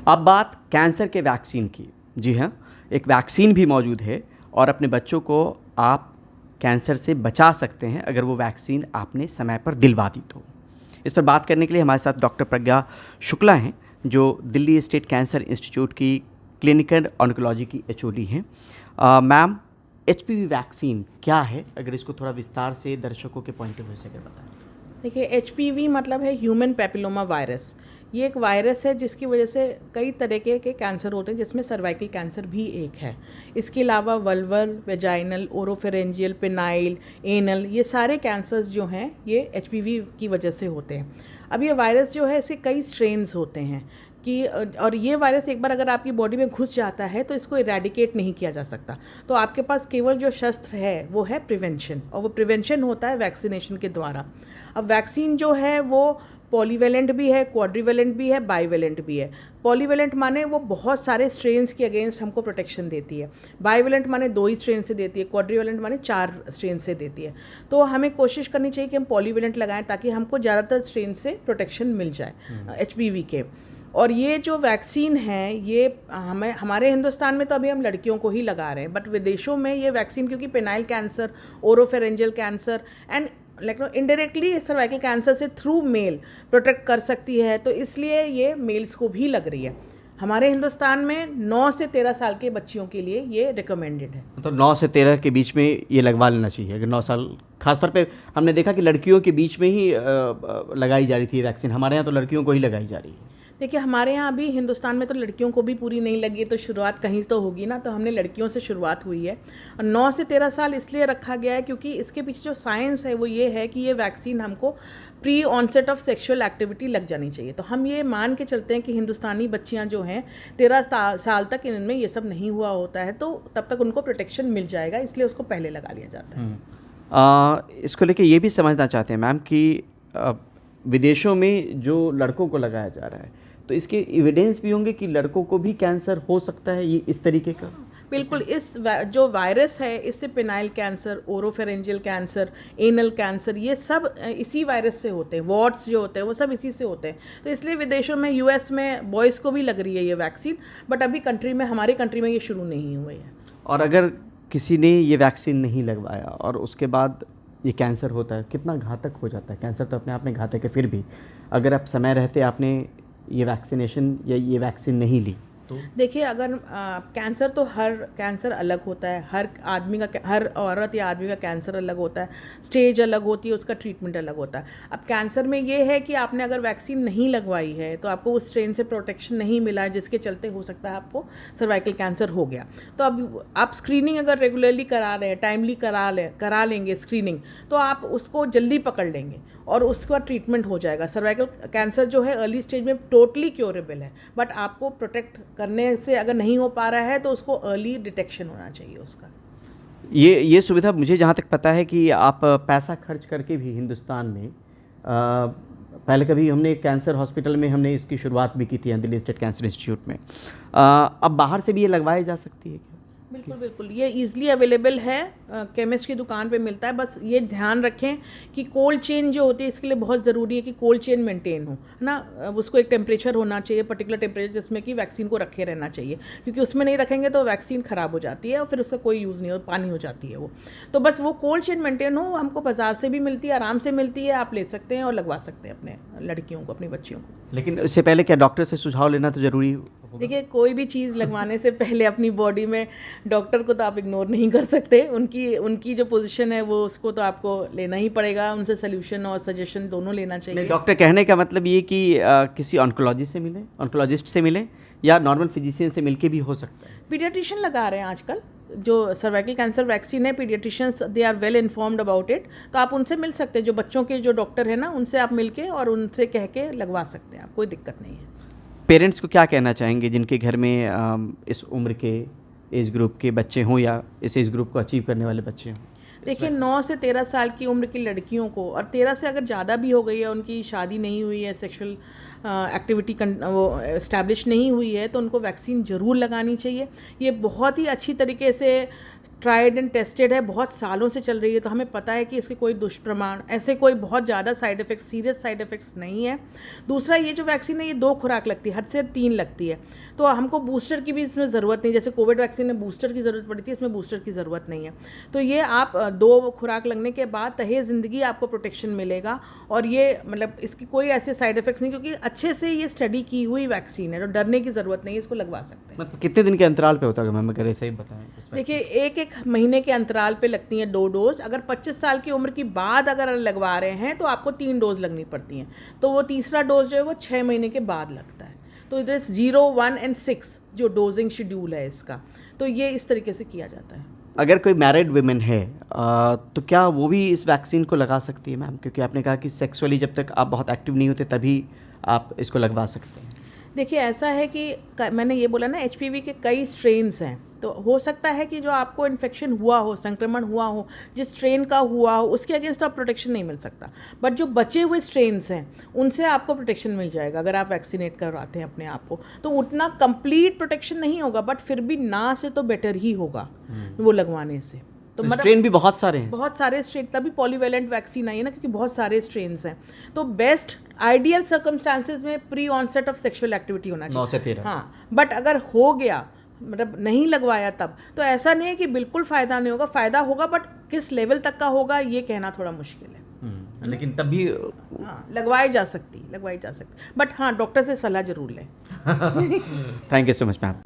अब बात कैंसर के वैक्सीन की। जी हाँ, एक वैक्सीन भी मौजूद है और अपने बच्चों को आप कैंसर से बचा सकते हैं अगर वो वैक्सीन आपने समय पर दिलवा दी तो। इस पर बात करने के लिए हमारे साथ डॉक्टर प्रज्ञा शुक्ला हैं, जो दिल्ली स्टेट कैंसर इंस्टीट्यूट की क्लिनिकल ऑन्कोलॉजी की एचओडी हैं। मैम, एचपीवी वैक्सीन क्या है, अगर इसको थोड़ा विस्तार से दर्शकों के पॉइंट ऑफ व्यू से अगर बताएं। देखिए, एचपीवी मतलब है ह्यूमन पैपिलोमा वायरस। ये एक वायरस है जिसकी वजह से कई तरीके के कैंसर होते हैं, जिसमें सर्वाइकल कैंसर भी एक है। इसके अलावा vulval, vaginal, oropharyngeal, penile, anal, ये सारे कैंसर्स जो हैं ये एचपीवी की वजह से होते हैं। अब ये वायरस जो है, इसके कई स्ट्रेन्स होते हैं कि और ये वायरस एक बार अगर आपकी बॉडी में घुस जाता है तो इसको इरेडिकेट नहीं किया जा सकता। तो आपके पास केवल जो शस्त्र है वो है प्रिवेंशन, और वो प्रिवेंशन होता है वैक्सीनेशन के द्वारा। अब वैक्सीन जो है वो पॉलीवेलेंट भी है, क्वाड्रीवेलेंट भी है, बाईवेलेंट भी है। पॉलीवेलेंट माने वो बहुत सारे स्ट्रेन्स के अगेंस्ट हमको प्रोटेक्शन देती है। बाईवेलेंट माने 2 ही स्ट्रेन से देती है। क्वाड्रीवेलेंट माने 4 स्ट्रेन से देती है। तो हमें कोशिश करनी चाहिए कि हम पॉलीवेलेंट लगाएं ताकि हमको ज़्यादातर स्ट्रेन से प्रोटेक्शन मिल जाए एचपीवी के। और ये जो वैक्सीन है ये हमारे हिंदुस्तान में तो अभी हम लड़कियों को ही लगा रहे हैं, बट विदेशों में ये वैक्सीन, क्योंकि penile cancer, oropharyngeal cancer and indirectly cervical cancer से थ्रू मेल प्रोटेक्ट कर सकती है, तो इसलिए ये मेल्स को भी लग रही है। हमारे हिंदुस्तान में 9 से 13 साल के बच्चियों के लिए ये रिकमेंडेड है। तो 9 से 13 के बीच में ये लगवा लेना चाहिए। अगर 9 साल, खासतौर पे हमने देखा कि लड़कियों के बीच में ही लगाई जा रही थी वैक्सीन। हमारे यहाँ तो लड़कियों को ही लगाई जा रही है। देखिए, हमारे यहाँ अभी हिंदुस्तान में तो लड़कियों को भी पूरी नहीं लगी, तो शुरुआत कहीं तो होगी ना, तो हमने लड़कियों से शुरुआत हुई है। और 9 से 13 साल इसलिए रखा गया है क्योंकि इसके पीछे जो साइंस है वो ये है कि ये वैक्सीन हमको pre onset of sexual activity लग जानी चाहिए। तो हम ये मान के चलते हैं कि हिंदुस्तानी बच्चियाँ जो हैं 13 साल तक इनमें ये सब नहीं हुआ होता है, तो तब तक उनको प्रोटेक्शन मिल जाएगा, इसलिए उसको पहले लगा लिया जाता है। इसको लेके ये भी समझना चाहते हैं मैम कि विदेशों में जो लड़कों को लगाया जा रहा है, तो इसके एविडेंस भी होंगे कि लड़कों को भी कैंसर हो सकता है ये इस तरीके का? बिल्कुल। इस जो वायरस है इससे penile cancer, oropharyngeal cancer, anal cancer, ये सब इसी वायरस से होते हैं। वॉर्ड्स जो होते हैं वो सब इसी से होते हैं। तो इसलिए विदेशों में, यूएस में बॉयज़ को भी लग रही है ये वैक्सीन, बट अभी हमारे कंट्री में ये शुरू नहीं हुई है। और अगर किसी ने ये वैक्सीन नहीं लगवाया और उसके बाद ये कैंसर होता है, कितना घातक हो जाता है? कैंसर तो अपने आप में घातक है, फिर भी अगर आप समय रहते आपने ये वैक्सीनेशन या ये वैक्सीन नहीं ली तो? देखिए, अगर कैंसर तो हर कैंसर अलग होता है, हर आदमी का, हर औरत या आदमी का कैंसर अलग होता है, स्टेज अलग होती है, उसका ट्रीटमेंट अलग होता है। अब कैंसर में ये है कि आपने अगर वैक्सीन नहीं लगवाई है तो आपको उस स्ट्रेन से प्रोटेक्शन नहीं मिला है, जिसके चलते हो सकता है आपको सर्वाइकल कैंसर हो गया। तो अब आप स्क्रीनिंग अगर रेगुलरली करा रहे हैं, टाइमली करा लेंगे स्क्रीनिंग, तो आप उसको जल्दी पकड़ लेंगे और उसका ट्रीटमेंट हो जाएगा। सर्वाइकल कैंसर जो है अर्ली स्टेज में टोटली क्योरेबल है, बट आपको प्रोटेक्ट करने से अगर नहीं हो पा रहा है तो उसको अर्ली डिटेक्शन होना चाहिए उसका। ये सुविधा मुझे जहाँ तक पता है कि आप पैसा खर्च करके भी हिंदुस्तान में पहले कभी हमने कैंसर हॉस्पिटल में हमने इसकी शुरुआत भी की थी, दिल्ली स्टेट कैंसर इंस्टीट्यूट में। अब बाहर से भी ये लगवाई जा सकती है क्या? बिल्कुल बिल्कुल, ये ईजिली अवेलेबल है, केमिस्ट की दुकान पे मिलता है। बस ये ध्यान रखें कि कोल्ड चेन जो होती है, इसके लिए बहुत ज़रूरी है कि कोल्ड चेन मेंटेन हो, है ना। उसको एक टेम्परेचर होना चाहिए, पर्टिकुलर टेम्परेचर, जिसमें कि वैक्सीन को रखे रहना चाहिए, क्योंकि उसमें नहीं रखेंगे तो वैक्सीन ख़राब हो जाती है और फिर उसका कोई यूज़ नहीं हो, पानी हो जाती है वो। तो बस वो कोल्ड चेन मेंटेन हो, हमको बाज़ार से भी मिलती है, आराम से मिलती है, आप ले सकते हैं और लगवा सकते हैं अपने लड़कियों को, अपनी बच्चियों को। लेकिन इससे पहले क्या डॉक्टर से सुझाव लेना तो ज़रूरी? देखिए, कोई भी चीज़ लगवाने से पहले अपनी बॉडी में डॉक्टर को तो आप इग्नोर नहीं कर सकते। उनकी जो पोजीशन है वो, उसको तो आपको लेना ही पड़ेगा, उनसे सोल्यूशन और सजेशन दोनों लेना चाहिए। डॉक्टर कहने का मतलब ये कि किसी ऑन्कोलॉजिस्ट से मिलें या नॉर्मल फिजिशियन से मिलके भी हो सकता है? पीडियाट्रिशियन लगा रहे हैं आजकल, जो सर्वाइकल कैंसर वैक्सीन है, paediatricians they are well informed about it, तो आप उनसे मिल सकते हैं। जो बच्चों के जो डॉक्टर हैं ना, उनसे आप मिल के और उनसे कह के लगवा सकते हैं, आप, कोई दिक्कत नहीं है। पेरेंट्स को क्या कहना चाहेंगे जिनके घर में इस उम्र के एज ग्रुप के बच्चे हों या इस एज ग्रुप को अचीव करने वाले बच्चे हों? देखिए 9 से 13 साल की उम्र की लड़कियों को, और 13 से अगर ज़्यादा भी हो गई है, उनकी शादी नहीं हुई है, सेक्सुअल एक्टिविटी वो इस्टेब्लिश नहीं हुई है, तो उनको वैक्सीन ज़रूर लगानी चाहिए। ये बहुत ही अच्छी तरीके से ट्राइड एंड टेस्टेड है, बहुत सालों से चल रही है, तो हमें पता है कि इसके कोई दुष्प्रमाण, ऐसे कोई बहुत ज़्यादा side effects, serious side effects नहीं है। दूसरा, ये जो वैक्सीन है ये 2 खुराक लगती है, हद से 3 लगती है, तो हमको बूस्टर की भी इसमें ज़रूरत नहीं। जैसे कोविड वैक्सीन में बूस्टर की ज़रूरत पड़ी थी, इसमें बूस्टर की ज़रूरत नहीं है। तो ये आप 2 खुराक लगने के बाद तहे ज़िंदगी आपको प्रोटेक्शन मिलेगा, और ये मतलब इसकी कोई ऐसे साइड इफ़ेक्ट्स नहीं, क्योंकि अच्छे से ये स्टडी की हुई वैक्सीन है, तो डरने की ज़रूरत नहीं है, इसको लगवा सकते हैं। मतलब कितने दिन के अंतराल पे होता है मैम, अगर ऐसे ही बताएं इसमें? देखिए 1-1 महीने के अंतराल पे लगती हैं 2 डोज। अगर 25 साल की उम्र की बाद अगर लगवा रहे हैं तो आपको 3 डोज लगनी पड़ती हैं, तो वो तीसरा डोज जो है वो 6 महीने के बाद लगता है। तो इधर 0, 1 एंड 6 जो डोजिंग शेड्यूल है इसका, तो ये इस तरीके से किया जाता है। अगर कोई मैरिड वुमेन है तो क्या वो भी इस वैक्सीन को लगा सकती है मैम? क्योंकि आपने कहा कि सेक्सुअली जब तक आप बहुत एक्टिव नहीं होते तभी आप इसको लगवा सकते हैं। देखिए ऐसा है कि मैंने ये बोला ना, एचपीवी के कई स्ट्रेन्स हैं, तो हो सकता है कि जो आपको इन्फेक्शन हुआ हो, संक्रमण हुआ हो, जिस स्ट्रेन का हुआ हो, उसके अगेंस्ट आप प्रोटेक्शन नहीं मिल सकता, बट जो बचे हुए स्ट्रेन्स हैं उनसे आपको प्रोटेक्शन मिल जाएगा अगर आप वैक्सीनेट करवाते हैं अपने आप को। तो उतना कंप्लीट प्रोटेक्शन नहीं होगा, बट फिर भी ना से तो बेटर ही होगा वो लगवाने से। तो स्ट्रेन भी बहुत सारे हैं, बहुत सारे स्ट्रेन, तभी पॉलीवेलेंट वैक्सीन आई है ना, क्योंकि बहुत सारे स्ट्रेन्स हैं। तो बेस्ट आइडियल सर्कमस्टांसेस में pre onset of sexual activity होना चाहिए, 9 से 13। हाँ, बट अगर हो गया, मतलब नहीं लगवाया तब, तो ऐसा नहीं है कि बिल्कुल फ़ायदा नहीं होगा, फ़ायदा होगा, बट किस लेवल तक का होगा ये कहना थोड़ा मुश्किल है। लेकिन तब भी हाँ, लगवाई जा सकती, बट हाँ डॉक्टर से सलाह जरूर लें। Thank you so much ma'am.